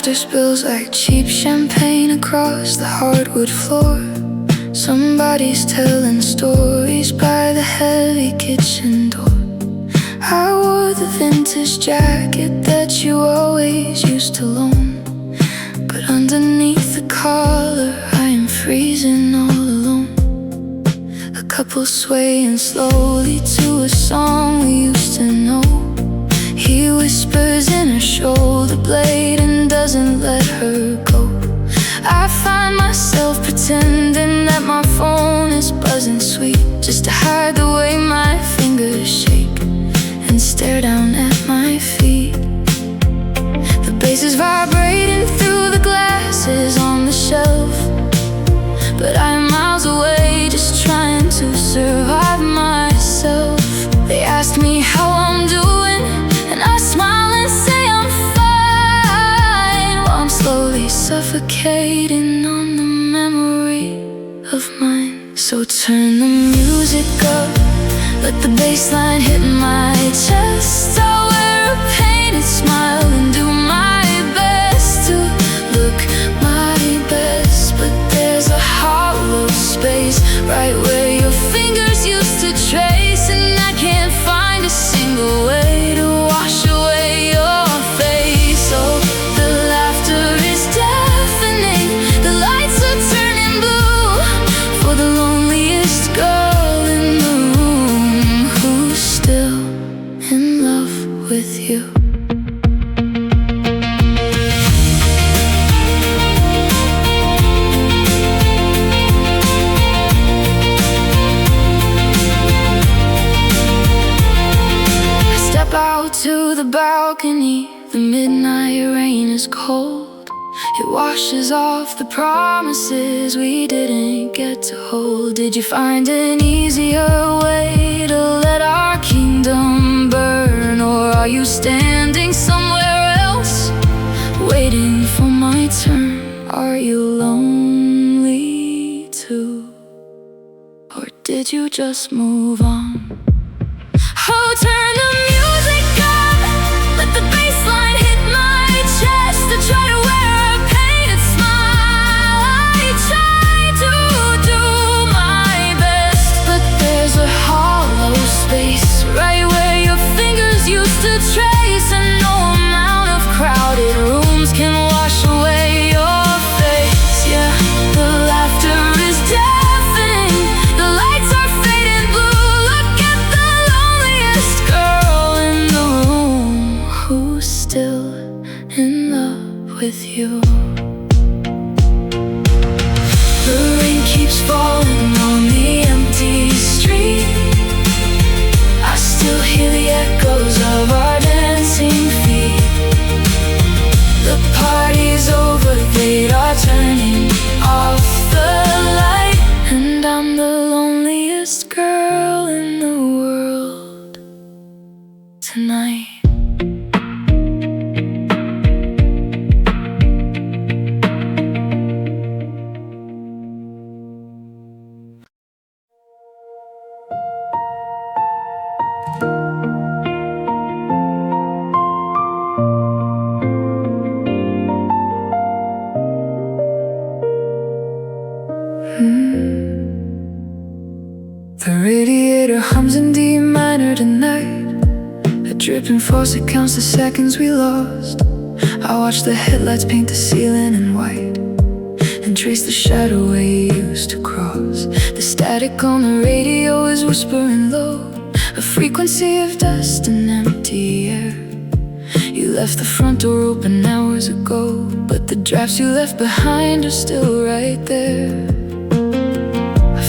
laughter spills like cheap champagne across the hardwood floor. Somebody's telling stories by the heavy kitchen door. I wore the vintage jacket that you always used to loan, but underneath the collar I am freezing all alone. A couple swaying slowly to a song we used to know. He whispers in her shoulder blade and doesn't let her go. I find myself pretending that my phone is buzzing sweet, just to hide the way my fingers shake and stare down at my feet. The bass is vibrating through the glasses on the shelf, but I'm miles away just trying to survive myself. They asked me how I'm doing, and I smile and say I'm fine, while I'm slowly suffocating on the memory of mine. So turn the music up, let the bass line hit my chest. I'll wear a painted smile and do my best to look my best, but there's a hollow space right where your fingers used to trace, and I can't find a single way to wash away your face. So the laughter is deafening, the lights are turning blue for the loneliest girl in the room who's still in love with you. Out to the balcony, the midnight rain is cold. It washes off the promises we didn't get to hold. Did you find an easier way to let our kingdom burn? Or are you standing somewhere else, waiting for my turn? Are you lonely too? Or did you just move on? Oh, turn the music up, let the bass line hit my chest. I try to wear a painted smile, I try to do my best, but there's a hollow space right where your fingers used to trace, and no amount of crowded rooms can wash away your face. Yeah, the laughter is deafening, the lights are fading blue. Look at the loneliest girl in the room who's still in love with you. The rain keeps falling on the empty street. I still hear the echoes of our dancing feet. The party's over, they are turning off the light, and I'm the loneliest girl in the world tonight. The radiator hums in D minor tonight. A dripping faucet counts the seconds we lost. I watch the headlights paint the ceiling in white and trace the shadow where you used to cross. The static on the radio is whispering low, a frequency of dust and empty air. You left the front door open hours ago, but the drafts you left behind are still right there.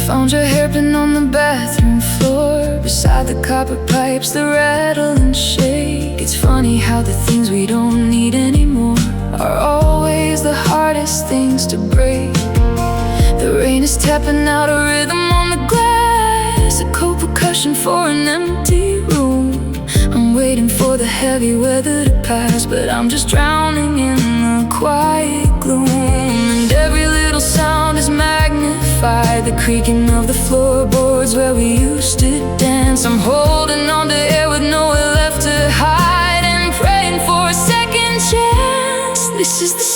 Found your hairpin on the bathroom floor, beside the copper pipes that rattle and shake. It's funny how the things we don't need anymore are always the hardest things to break. The rain is tapping out a rhythm on the glass, a cold percussion for an empty room. I'm waiting for the heavy weather to pass, but I'm just drowning in the quiet gloom. And every little sound is magnified, the creaking of the floorboards where we used to dance. I'm holding on to air with nowhere left to hide, and praying for a second chance. This is the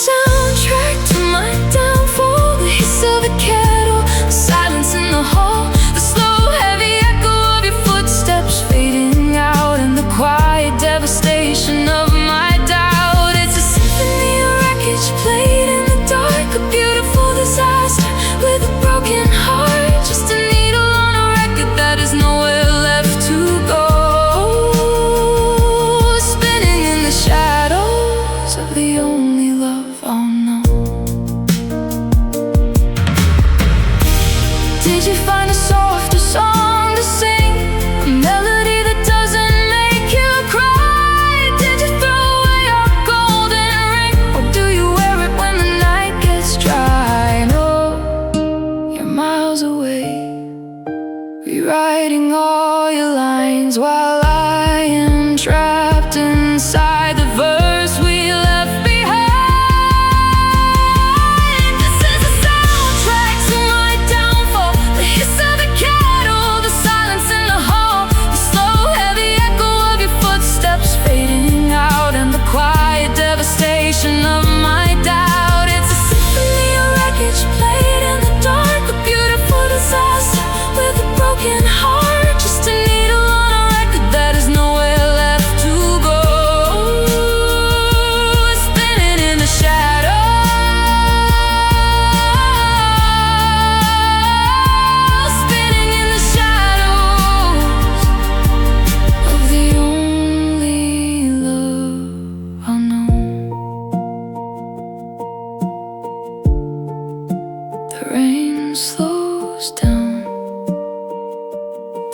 rain slows down.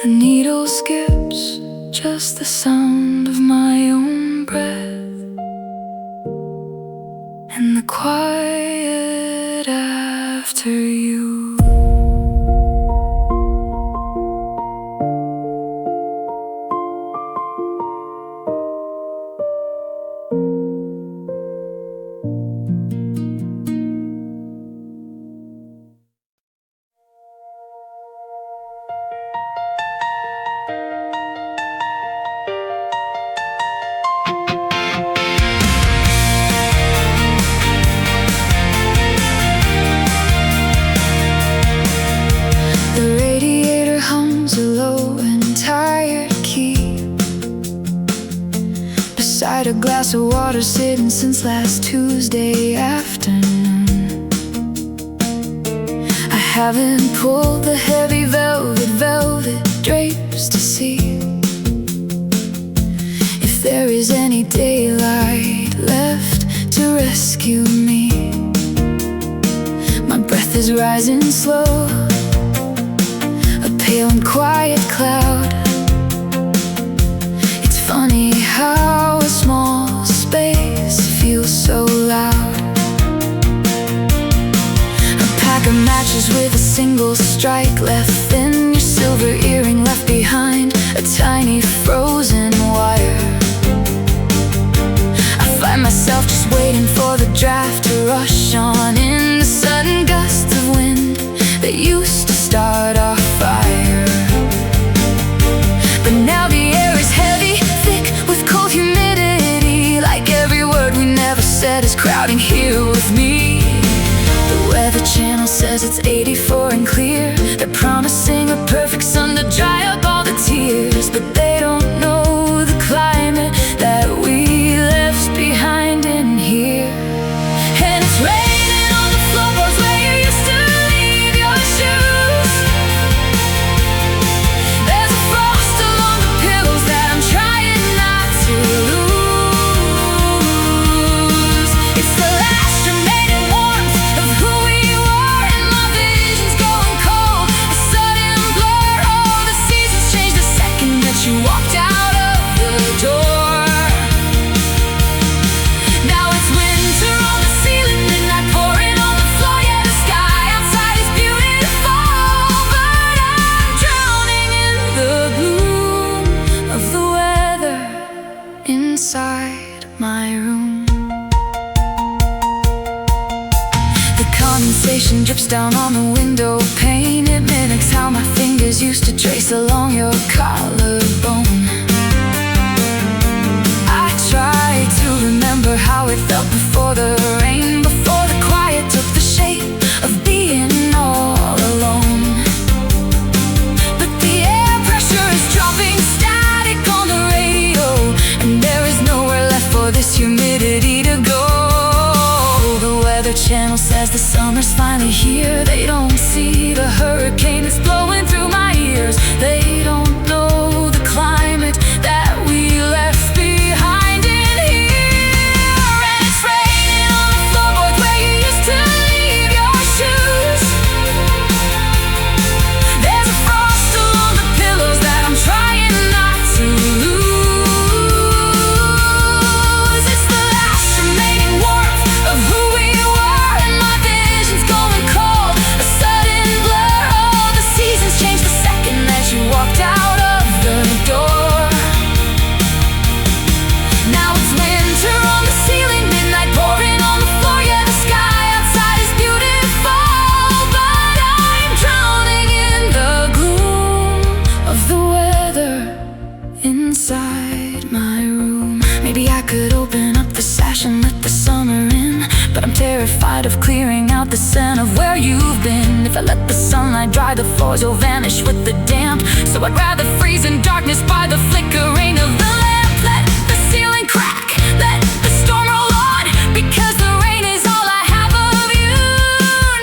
The needle skips, just the sound of my own breath and the quiet after you. Beside a glass of water, sitting since last Tuesday afternoon. I haven't pulled the heavy velvet drapes to see if there is any daylight left to rescue me. My breath is rising slow, a pale and quiet cloud. It's funny how a small space feels so loud. A pack of matches with a single strike left, then your silver earring left behind, a tiny frozen wire. I find myself just waiting for the draft to rush on in, the sudden gusts of wind that used to start our fire. But now the air is heavy, thick with cold humidity, like every word we never said is crowding here with me. The Weather Channel says it's 84 and clear. They're promising a perfect sun to dry up all the tears, but they don't know the climate that we left behind in here. And it's raining on the floorboards where you used to leave your shoes. There's a frost along the pillows that I'm trying not to lose. It's the last remaining warmth of who we were, and my vision's going cold, a sudden blur. Oh, the seasons changed the second that you walked out of the door. Now it's winter on the ceiling, midnight pouring on the floor. Yeah, the sky outside is beautiful, but I'm drowning in the gloom of the weather inside my room. The condensation drips down on the window pane. It mimics how my fingers used to trace along your collarbone. I try to remember how it felt before the rain, before the quiet took the shape of being all alone. But the air pressure is dropping, static on the radio, and there is nowhere left for this humidity to go. The Weather Channel says the summer's finally here. They don't see the hurricane that's blowing through my ears. They don't know the climate that we left behind in here. And it's raining on the floorboards where you used to leave your shoes. There's a frost along the pillows that I'm trying not to lose. It's the last remaining warmth of who we were, and my vision's going cold, a sudden blur. Oh, the seasons changed the second that you walked out of the door. Now it's winter on the ceiling, midnight pouring on the floor. Yeah, the sky outside is beautiful, but I'm drowning in the gloom of the weather inside my room. Maybe I could open up the sash and let the summer in, but I'm terrified of clearing out the scent of where you've been. If I let the sunlight dry the floors, you'll vanish with the damp. So I'd rather freeze in darkness by the flickering of the lamp. Let the ceiling crack, let the storm roll on, because the rain is all I have of you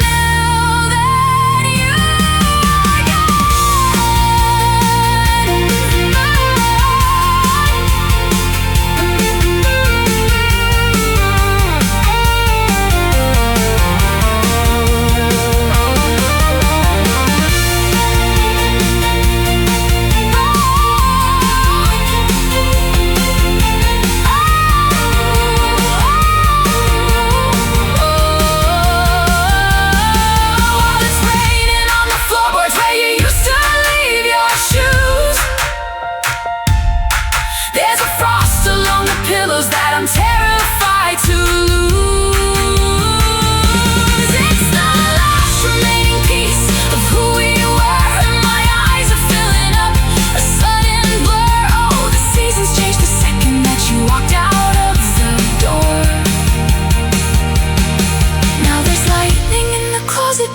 now that you're gone.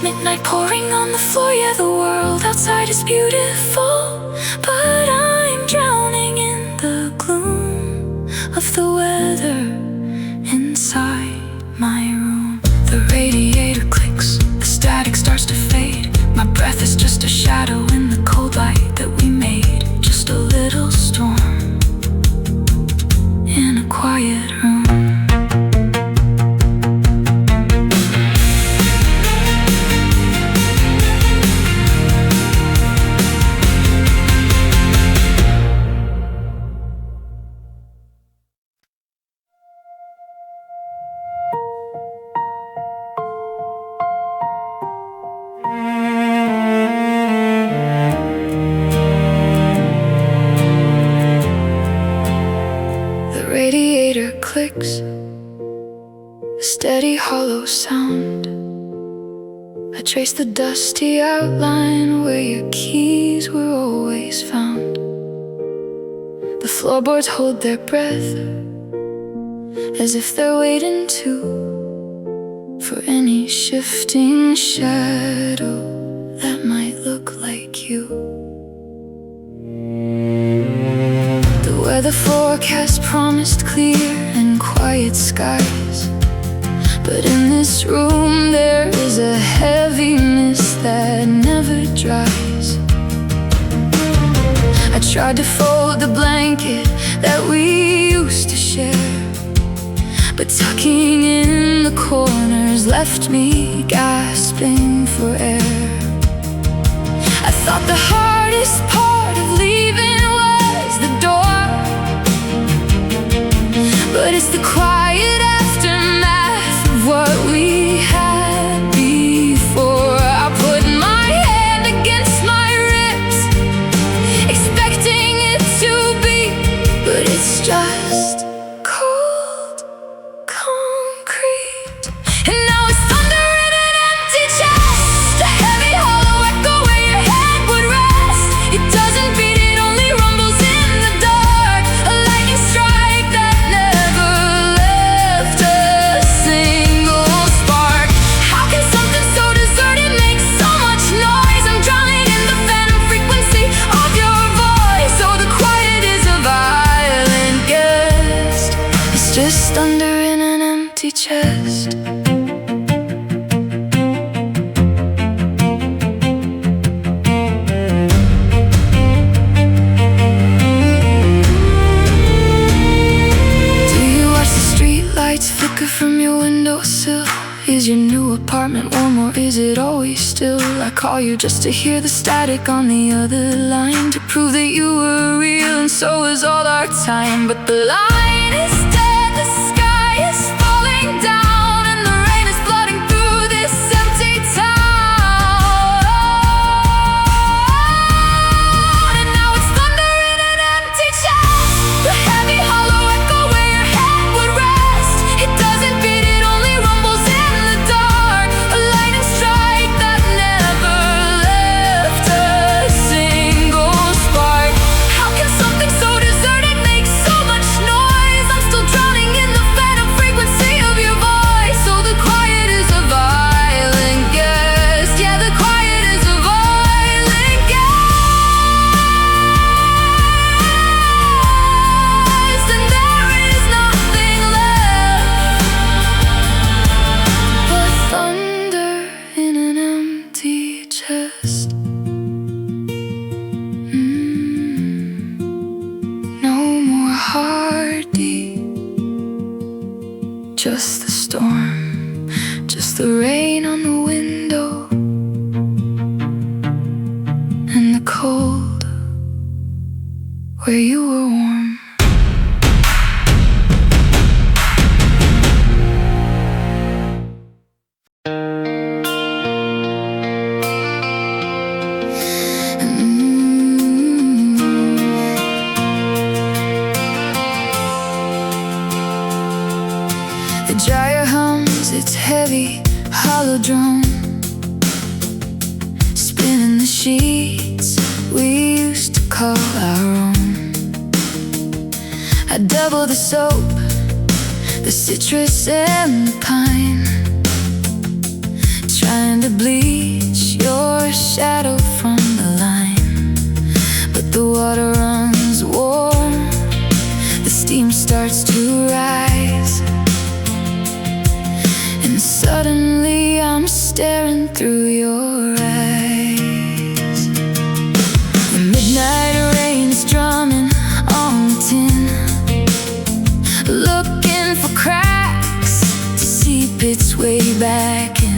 Midnight pouring on the floor, yeah, the world outside is beautiful, but I'm drowning in the gloom of the weather inside my room. The radiator clicks, the static starts to fade. My breath is just a shadow in the cold light that we made. Just a little storm in a quiet room. Radiator clicks, a steady hollow sound. I trace the dusty outline where your keys were always found. The floorboards hold their breath, as if they're waiting too, for any shifting shadow that might look like you. The forecast promised clear and quiet skies, but in this room there is a heaviness that never dries. I tried to fold the blanket that we used to share, but tucking in the corners left me gasping for air. I thought the hardest part of leaving was the door, but it's the quiet aftermath of what we had before. I put my hand against my ribs, expecting it to beat, but it's just cold concrete. And now it's thunder in an empty chest, a heavy hollow echo where your head would rest. It doesn't beat, it only rumbles in the dark, a lightning strike that never left a single spark. How can something so deserted make so much noise? I'm drowning in the phantom frequency of your voice. Oh, the quiet is a violent guest. It's just thunder in an empty chest. Flicker from your windowsill. Is your new apartment warm, or is it always still? I call you just to hear the static on the other line, to prove that you were real, and so is all our time. But the line is dead, the sky is falling down, and the rain is flooding through this empty town. And now it's thunder in an empty chest, the heavy hollow echo where your head would rest. It doesn't beat, it only rumbles in the dark, a lightning strike that never left a single spark. How can something so deserted make so much noise? I'm still drowning in the phantom frequency of your voice. So the quiet is a violent guest. Yeah, the quiet is a violent guest. And there is nothing left but thunder in an empty chest. No more heartbeat, just the storm, just the rain on the window, and the cold where you were warm. The dryer hums its heavy, hollow drum, spinning the sheets we used to call our own. I double the soap, the citrus and the pine, trying trying to bleach your shadow from the line, but the water runs warm, the steam starts to rise, and suddenly I'm staring through your eyes. The midnight rain's drumming on the tin, looking for cracks to seep its way back in.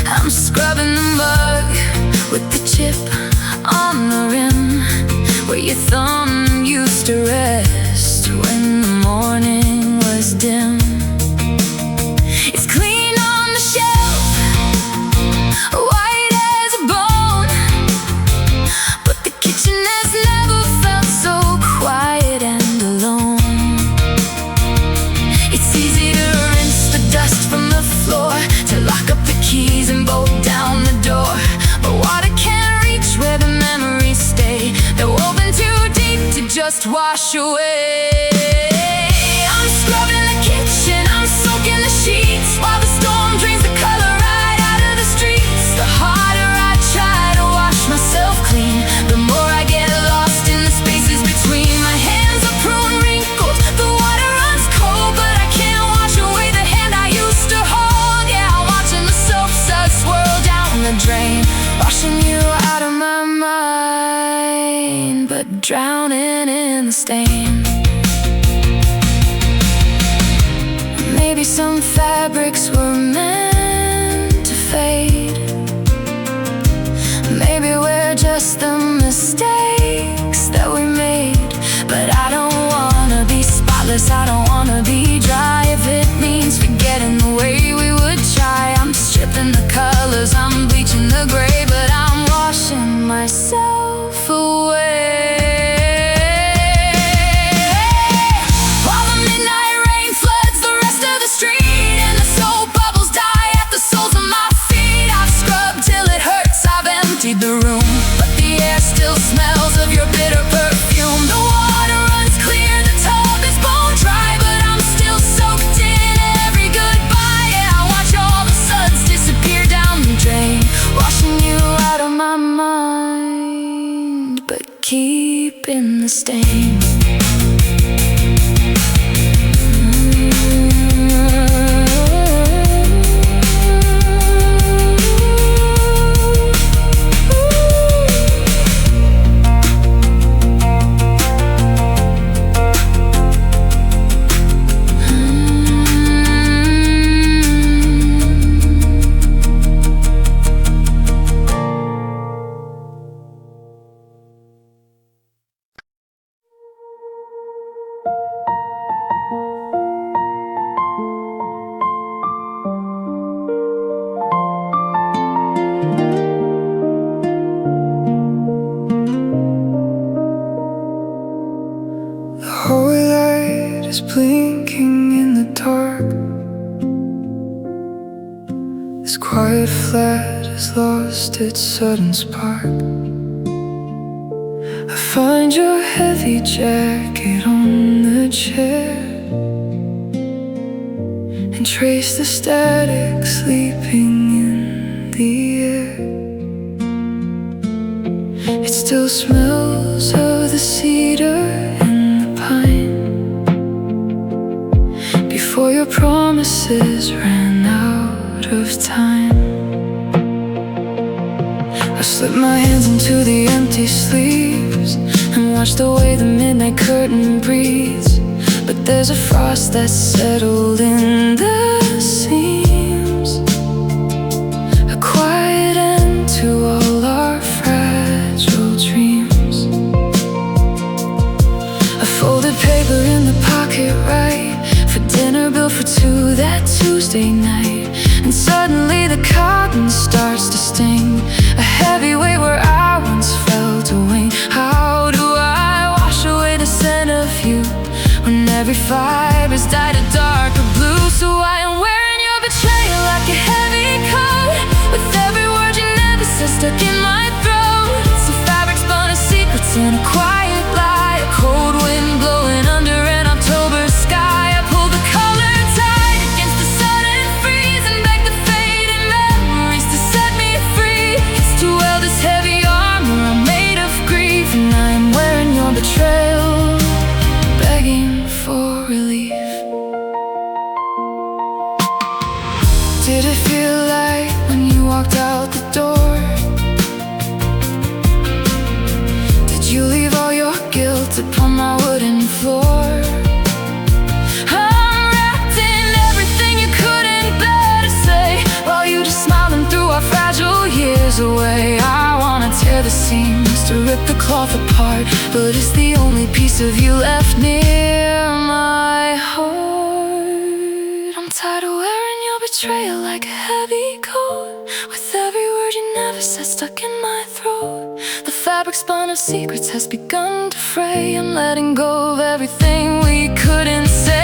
I'm scrubbing the mug with the chip on the rim, where your thumb used to rest when the morning was dim. It's clean on the shelf, white as a bone, but the kitchen has never felt so quiet and alone. It's easy to rinse the dust from the floor, to lock up the keys and bolt down the door, but water can't reach where the memories stay. They're woven too deep to just wash away. I'm scrubbing the kitchen, I'm soaking the sheets, while the storm drains the color right out of the streets. The harder I try to wash myself clean, the more I get lost in the spaces between. My hands are prone wrinkles, the water runs cold, but I can't wash away the hand I used to hold. Yeah, I'm watching the soap suds swirl down the drain, washing you out of my mind, but drowning in the stain. Maybe some fabrics were meant to fade, maybe we're just the mistakes that we made. But I don't wanna be spotless, I don't wanna be dry. If it means forgetting the way we would try, I'm stripping the colors, I'm bleaching the gray, but I'm washing myself away. While the midnight rain floods the rest of the street, and the soap bubbles die at the soles of my feet, I've scrubbed till it hurts, I've emptied the room, but the air still smells of your bitter perfume. The water runs clear, the tub is bone dry, but I'm still soaked in every goodbye. Yeah, I watch all the suds disappear down the drain, washing you out of my mind, but keeping the stain. The whole light is blinking in the dark. This quiet flat has lost its sudden spark. I find your heavy jacket on the chair, and trace the static sleeping in the air. It still smells of the cedar and the pine, before your promises ran out of time. I slip my hands into the empty sleeves and watch the way the midnight curtain breathes, but there's a frost that's settled in the seams, a quiet end to all our fragile dreams. A folded paper in the pocket, right for dinner bill for two that Tuesday night, and suddenly the cotton starts to sting, a heavy weight where I once felt a wing. How do I wash away the scent of you when every fiber's dyed a darker blue? So I am wearing your betrayal like a heavy coat, with every word you never said stuck in my throat. Some fabric spun as secrets in a quiet lie, a cold wind blowing under an October sky. I pulled the collar tight against the sudden freeze and begged the fading memory walked out the door. Did you leave all your guilt upon my wooden floor? I'm wrapped in everything you couldn't bear to say, while you just smiling through our fragile years away. I wanna tear the seams to rip the cloth apart, but it's the only piece of you left near my heart. I'm tired of wearing your betrayal like a heavy coat, with every word you never said stuck in my throat. The fabric spun of secrets has begun to fray. I'm letting go of everything we couldn't say.